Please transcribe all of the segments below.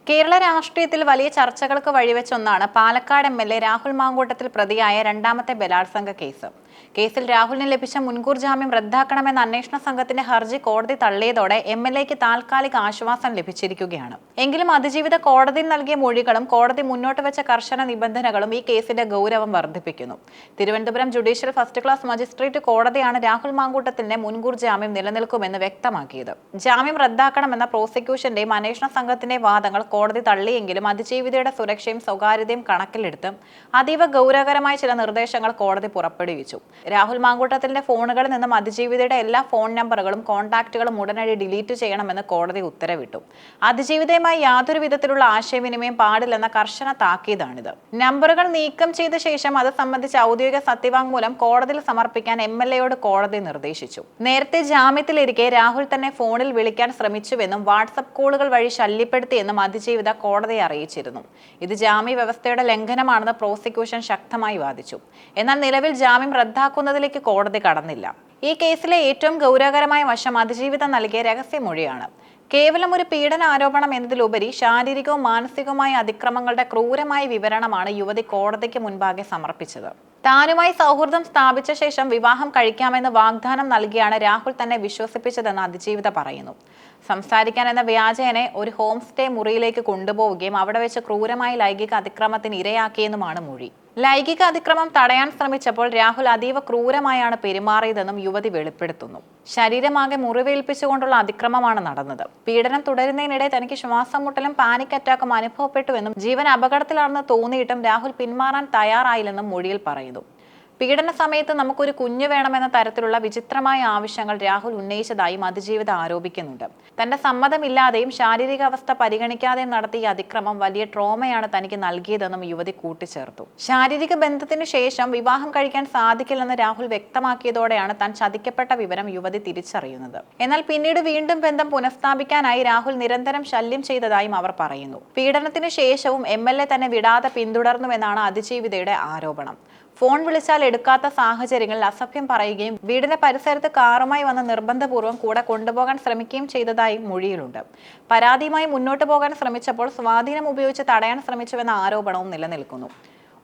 കേരള രാഷ്ട്രീയത്തിൽ വലിയ ചർച്ചകൾക്ക് വഴിവെച്ച ഒന്നാണ് പാലക്കാട് എം.എൽ.എ. രാഹുൽ മാങ്കൂട്ടത്തിൽ പ്രതിയായ രണ്ടാമത്തെ ബലാത്സംഗ കേസ്. കേസിൽ രാഹുലിന് ലഭിച്ച മുൻകൂർ ജാമ്യം റദ്ദാക്കണമെന്ന അന്വേഷണ സംഘത്തിന്റെ ഹർജി കോടതി തള്ളിയതോടെ എം.എൽ.എക്ക് താൽക്കാലിക ആശ്വാസം ലഭിച്ചിരിക്കുകയാണ്. എങ്കിലും അതിജീവിത കോടതിയിൽ നൽകിയ മൊഴികളും കോടതി മുന്നോട്ട് വെച്ച കർശന നിബന്ധനകളും ഈ കേസിന്റെ ഗൗരവം വർദ്ധിപ്പിക്കുന്നു. Thiruvananthapuram judicial first class magistrate കോടതിയാണ് രാഹുൽ മാങ്കൂട്ടത്തിന്റെ മുൻകൂർ ജാമ്യം നിലനിൽക്കുമെന്ന് വ്യക്തമാക്കിയത്. ജാമ്യം റദ്ദാക്കണമെന്ന പ്രോസിക്യൂഷന്റെയും അന്വേഷണ സംഘത്തിന്റെയും വാദങ്ങൾ കോടതി തള്ളിയെങ്കിലും അതിജീവിതയുടെ സുരക്ഷയും സ്വകാര്യതയും കണക്കിലെടുത്ത് അതീവ ഗൗരവകരമായ ചില നിർദ്ദേശങ്ങൾ കോടതി പുറപ്പെടുവിച്ചു. രാഹുൽ മാങ്കൂട്ടത്തിന്റെ ഫോണുകളിൽ നിന്നും അതിജീവിതയുടെ എല്ലാ ഫോൺ നമ്പറുകളും കോൺടാക്റ്റുകളും ഉടനടി ഡിലീറ്റ് ചെയ്യണമെന്ന് കോടതി ഉത്തരവിട്ടു. അതിജീവിതയുമായി യാതൊരു വിധത്തിലുള്ള ആശയവിനിമയം പാടില്ലെന്ന കർശന താക്കീതാണിത്. നമ്പറുകൾ നീക്കം ചെയ്ത ശേഷം അത് സംബന്ധിച്ച ഔദ്യോഗിക സത്യവാങ്മൂലം കോടതിയിൽ സമർപ്പിക്കാൻ എം.എൽ.എയോട് കോടതി നിർദ്ദേശിച്ചു. നേരത്തെ ജാമ്യത്തിലിരിക്കെ രാഹുൽ തന്നെ ഫോണിൽ വിളിക്കാൻ ശ്രമിച്ചുവെന്നും വാട്സ്ആപ്പ് കോളുകൾ വഴി ശല്യപ്പെടുത്തിയെന്നും അതിജീവിത കോടതിയെ അറിയിച്ചിരുന്നു. ഇത് ജാമ്യ വ്യവസ്ഥയുടെ ലംഘനമാണെന്ന് പ്രോസിക്യൂഷൻ ശക്തമായി വാദിച്ചു. എന്നാൽ നിലവിൽ ജാമ്യം റദ്ദാക്കുന്നതിലേക്ക് കോടതി കടന്നില്ല. ഈ കേസിലെ ഏറ്റവും ഗൗരവകരമായ വശം അതിജീവിതം നൽകിയ രഹസ്യമൊഴിയാണ്. കേവലം ഒരു പീഡന ആരോപണം എന്നതിലുപരി ശാരീരികവും മാനസികവുമായ അതിക്രമങ്ങളുടെ ക്രൂരമായ വിവരണമാണ് യുവതി കോടതിക്ക് മുൻപാകെ സമർപ്പിച്ചത്. താനുമായി സൗഹൃദം സ്ഥാപിച്ച ശേഷം വിവാഹം കഴിക്കാമെന്ന് വാഗ്ദാനം നൽകിയാണ് രാഹുൽ തന്നെ വിശ്വസിപ്പിച്ചതെന്ന് അതിജീവിത പറയുന്നു. സംസാരിക്കാൻ എന്ന വ്യാജേനെ ഒരു ഹോം സ്റ്റേ മുറിയിലേക്ക് കൊണ്ടുപോവുകയും അവിടെ വെച്ച് ക്രൂരമായ ലൈംഗിക അതിക്രമത്തിന് ഇരയാക്കിയെന്നുമാണ് മൊഴി. ലൈംഗിക അതിക്രമം തടയാൻ ശ്രമിച്ചപ്പോൾ രാഹുൽ അതീവ ക്രൂരമായാണ് പെരുമാറിയതെന്നും യുവതി വെളിപ്പെടുത്തുന്നു. ശരീരമാകെ മുറിവേൽപ്പിച്ചുകൊണ്ടുള്ള അതിക്രമമാണ് നടന്നത്. പീഡനം തുടരുന്നതിനിടെ തനിക്ക് ശ്വാസം മുട്ടലും പാനിക് അറ്റാക്കും അനുഭവപ്പെട്ടുവെന്നും ജീവൻ അപകടത്തിലാണെന്ന് തോന്നിയിട്ടും രാഹുൽ പിന്മാറാൻ തയ്യാറായില്ലെന്നും മൊഴിയിൽ പറയുന്നു. പീഡന സമയത്ത് നമുക്കൊരു കുഞ്ഞു വേണമെന്ന തരത്തിലുള്ള വിചിത്രമായ ആവശ്യങ്ങൾ രാഹുൽ ഉന്നയിച്ചതായും അതിജീവിത ആരോപിക്കുന്നുണ്ട്. തന്റെ സമ്മതമില്ലാതെയും ശാരീരികാവസ്ഥ പരിഗണിക്കാതെയും നടത്തിയ അതിക്രമം വലിയ ട്രോമയാണ് തനിക്ക് നൽകിയതെന്നും യുവതി കൂട്ടിച്ചേർത്തു. ശാരീരിക ബന്ധത്തിന് ശേഷം വിവാഹം കഴിക്കാൻ സാധിക്കില്ലെന്ന് രാഹുൽ വ്യക്തമാക്കിയതോടെയാണ് താൻ ചതിക്കപ്പെട്ട വിവരം യുവതി തിരിച്ചറിയുന്നത്. എന്നാൽ പിന്നീട് വീണ്ടും ബന്ധം പുനഃസ്ഥാപിക്കാനായി രാഹുൽ നിരന്തരം ശല്യം ചെയ്തതായും അവർ പറയുന്നു. പീഡനത്തിന് ശേഷവും എം.എൽ.എ. തന്നെ വിടാതെ പിന്തുടർന്നുവെന്നാണ് അതിജീവിതയുടെ ആരോപണം. ഫോൺ വിളിച്ചാൽ എടുക്കാത്ത സാഹചര്യങ്ങളിൽ അസഭ്യം പറയുകയും വീടിന്റെ പരിസരത്ത് കാറുമായി വന്ന് നിർബന്ധപൂർവ്വം കൂടെ കൊണ്ടുപോകാൻ ശ്രമിക്കുകയും ചെയ്തതായി മൊഴിയിലുണ്ട്. പരാതിയുമായി മുന്നോട്ട് പോകാൻ ശ്രമിച്ചപ്പോൾ സ്വാധീനം ഉപയോഗിച്ച് തടയാൻ ശ്രമിച്ചുവെന്ന ആരോപണവും നിലനിൽക്കുന്നു.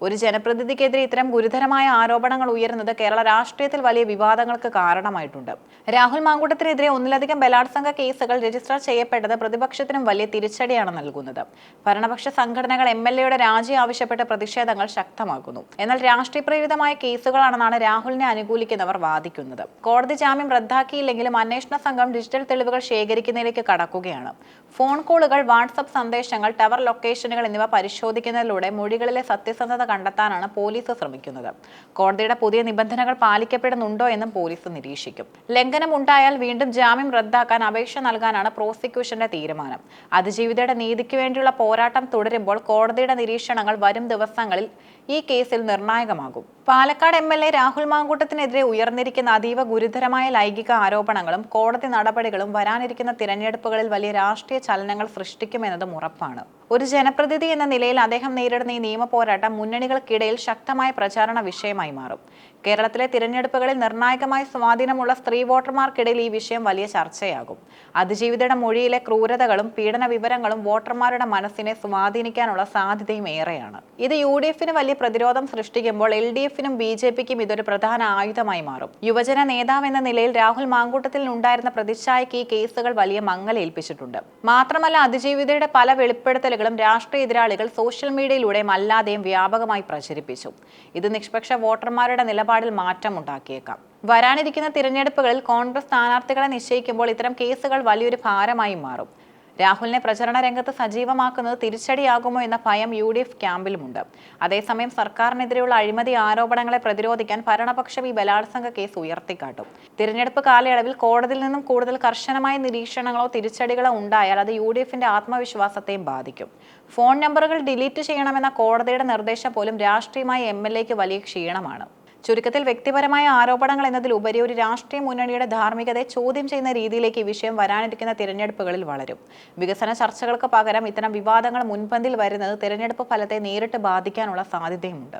ഒരു ജനപ്രതിനിധിക്കെതിരെ ഇത്തരം ഗുരുതരമായ ആരോപണങ്ങൾ ഉയരുന്നത് കേരള രാഷ്ട്രീയത്തിൽ വലിയ വിവാദങ്ങൾക്ക് കാരണമായിട്ടുണ്ട്. രാഹുൽ മാങ്കൂട്ടത്തിനെതിരെ ഒന്നിലധികം ബലാത്സംഗ കേസുകൾ രജിസ്റ്റർ ചെയ്യപ്പെട്ടത് പ്രതിപക്ഷത്തിനും വലിയ തിരിച്ചടിയാണ് നൽകുന്നത്. ഭരണപക്ഷ സംഘടനകൾ എം.എൽ.എയുടെ രാജി ആവശ്യപ്പെട്ട് പ്രതിഷേധങ്ങൾ ശക്തമാക്കുന്നു. എന്നാൽ രാഷ്ട്രീയ പ്രേരിതമായ കേസുകളാണെന്നാണ് രാഹുലിനെ അനുകൂലിക്കുന്നവർ വാദിക്കുന്നത്. കോടതി ജാമ്യം റദ്ദാക്കിയില്ലെങ്കിലും അന്വേഷണ സംഘം ഡിജിറ്റൽ തെളിവുകൾ ശേഖരിക്കുന്നതിലേക്ക് കടക്കുകയാണ്. ഫോൺ കോളുകൾ, വാട്സ്ആപ്പ് സന്ദേശങ്ങൾ, ടവർ ലൊക്കേഷനുകൾ എന്നിവ പരിശോധിക്കുന്നതിലൂടെ മൊഴികളിലെ സത്യസന്ധത കണ്ടെത്താനാണ് പോലീസ് ശ്രമിക്കുന്നത്. കോടതിയുടെ പുതിയ നിബന്ധനകൾ പാലിക്കപ്പെടുന്നുണ്ടോ എന്നും പോലീസ് നിരീക്ഷിക്കും. ലംഘനം ഉണ്ടായാൽ വീണ്ടും ജാമ്യം റദ്ദാക്കാൻ അപേക്ഷ നൽകാനാണ് പ്രോസിക്യൂഷന്റെ തീരുമാനം. അതിജീവിതയുടെ നീതിക്ക് വേണ്ടിയുള്ള പോരാട്ടം തുടരുമ്പോൾ കോടതിയുടെ നിരീക്ഷണങ്ങൾ വരും ദിവസങ്ങളിൽ ഈ കേസിൽ നിർണായകമാകും. പാലക്കാട് എം.എൽ.എ. രാഹുൽ മാങ്കൂട്ടത്തിനെതിരെ ഉയർന്നിരിക്കുന്ന അതീവ ഗുരുതരമായ ലൈംഗിക ആരോപണങ്ങളും കോടതി നടപടികളും വരാനിരിക്കുന്ന തിരഞ്ഞെടുപ്പുകളിൽ വലിയ രാഷ്ട്രീയ ചലനങ്ങൾ സൃഷ്ടിക്കുമെന്നതും ഉറപ്പാണ്. ഒരു ജനപ്രതിനിധി എന്ന നിലയിൽ അദ്ദേഹം നേരിടുന്ന ഈ നിയമ പോരാട്ടം മുന്നണികൾക്കിടയിൽ ശക്തമായ പ്രചാരണ വിഷയമായി മാറും. കേരളത്തിലെ തിരഞ്ഞെടുപ്പുകളിൽ നിർണായകമായ സ്വാധീനമുള്ള സ്ത്രീ വോട്ടർമാർക്കിടയിൽ ഈ വിഷയം വലിയ ചർച്ചയാകും. അതിജീവിതയുടെ മൊഴിയിലെ ക്രൂരതകളും പീഡന വിവരങ്ങളും വോട്ടർമാരുടെ മനസ്സിനെ സ്വാധീനിക്കാനുള്ള സാധ്യതയും ഏറെയാണ്. ഇത് യു.ഡി.എഫിന് വലിയ പ്രതിരോധം സൃഷ്ടിക്കുമ്പോൾ എൽ.ഡി.എഫിനും ബി.ജെ.പിക്കും ഇതൊരു പ്രധാന ആയുധമായി മാറും. യുവജന നേതാവ് എന്ന നിലയിൽ രാഹുൽ മാങ്കൂട്ടത്തിൽ ഉണ്ടായിരുന്ന പ്രതിച്ഛായയ്ക്ക് ഈ കേസുകൾ വലിയ മങ്ങലേൽപ്പിച്ചിട്ടുണ്ട്. മാത്രമല്ല അതിജീവിതയുടെ പല വെളിപ്പെടുത്തലുകളും രാഷ്ട്രീയ എതിരാളികൾ സോഷ്യൽ മീഡിയയിലൂടെയും അല്ലാതെയും വ്യാപകമായി പ്രചരിപ്പിച്ചു. ഇത് നിഷ്പക്ഷ വോട്ടർമാരുടെ നിലപാടിൽ മാറ്റമുണ്ടാക്കിയേക്കാം. വരാനിരിക്കുന്ന തിരഞ്ഞെടുപ്പുകളിൽ കോൺഗ്രസ് സ്ഥാനാർത്ഥികളെ നിശ്ചയിക്കുമ്പോൾ ഇത്തരം കേസുകൾ വലിയൊരു ഭാരമായി മാറും. രാഹുലിനെ പ്രചരണ രംഗത്ത് സജീവമാക്കുന്നത് തിരിച്ചടിയാകുമോ എന്ന ഭയം യു.ഡി.എഫ് ക്യാമ്പിലുമുണ്ട്. അതേസമയം സർക്കാരിനെതിരെയുള്ള അഴിമതി ആരോപണങ്ങളെ പ്രതിരോധിക്കാൻ ഭരണപക്ഷം ഈ ബലാത്സംഗ കേസ് ഉയർത്തിക്കാട്ടും. തിരഞ്ഞെടുപ്പ് കാലയളവിൽ കോടതിയിൽ നിന്നും കൂടുതൽ കർശനമായ നിരീക്ഷണങ്ങളോ തിരിച്ചടികളോ ഉണ്ടായാൽ അത് യു.ഡി.എഫിന്റെ ആത്മവിശ്വാസത്തെയും ബാധിക്കും. ഫോൺ നമ്പറുകൾ ഡിലീറ്റ് ചെയ്യണമെന്ന കോടതിയുടെ നിർദ്ദേശം പോലും രാഷ്ട്രീയമായി എം.എൽ.എക്ക് വലിയ ക്ഷീണമാണ്. ചുരുക്കത്തിൽ വ്യക്തിപരമായ ആരോപണങ്ങൾ എന്നതിലുപരി ഒരു രാഷ്ട്രീയ മുന്നണിയുടെ ധാർമ്മികതയെ ചോദ്യം ചെയ്യുന്ന രീതിയിലേക്ക് ഈ വിഷയം വരാനിരിക്കുന്ന തിരഞ്ഞെടുപ്പുകളിൽ വളരും. വികസന ചർച്ചകൾക്ക് പകരം ഇത്തരം വിവാദങ്ങൾ മുൻപന്തിയിൽ വരുന്നത് തിരഞ്ഞെടുപ്പ് ഫലത്തെ നേരിട്ട് ബാധിക്കാനുള്ള സാധ്യതയുമുണ്ട്.